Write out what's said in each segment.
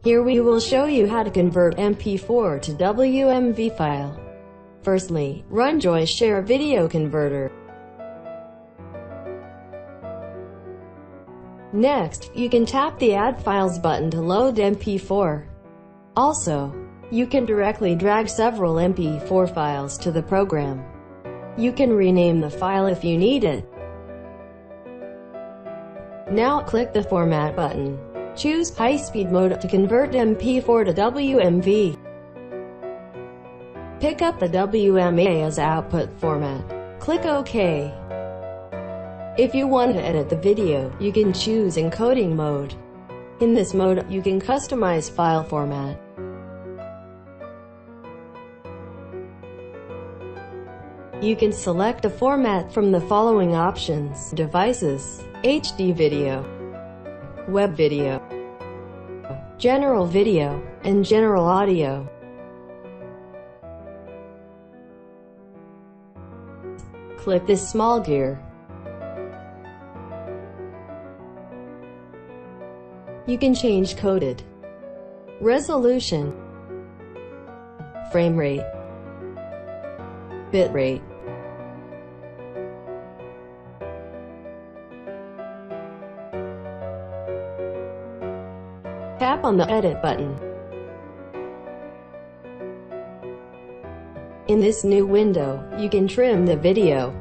Here we will show you how to convert MP4 to WMV file. Firstly, run Joyoshare Video Converter. Next, you can tap the Add Files button to load MP4. Also, you can directly drag several MP4 files to the program. You can rename the file if you need it. Now click the Format button. Choose High-Speed Mode to convert MP4 to WMV. Pick up the WMA as output format. Click OK. If you want to edit the video, you can choose Encoding mode. In this mode, you can customize file format. You can select a format from the following options: devices, HD video, web video, general video, and general audio. Click this small gear. You can change coded, resolution, frame rate, bit rate. Tap on the Edit button. In this new window, you can trim the video,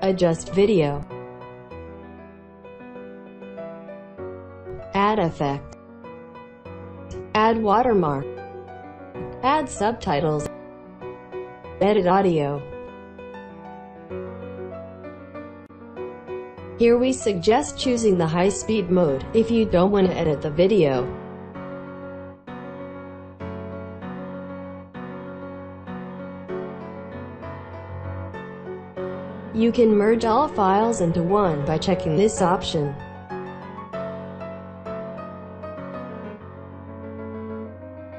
adjust video, add effect, add watermark, add subtitles, edit audio. Here we suggest choosing the high-speed mode if you don't want to edit the video. You can merge all files into one by checking this option.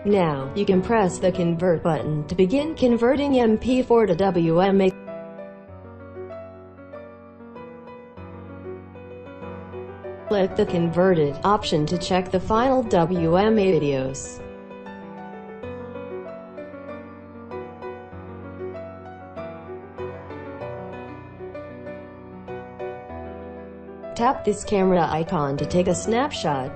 Now, you can press the Convert button to begin converting MP4 to WMA. Click the Converted option to check the final WMA videos. Tap this camera icon to take a snapshot.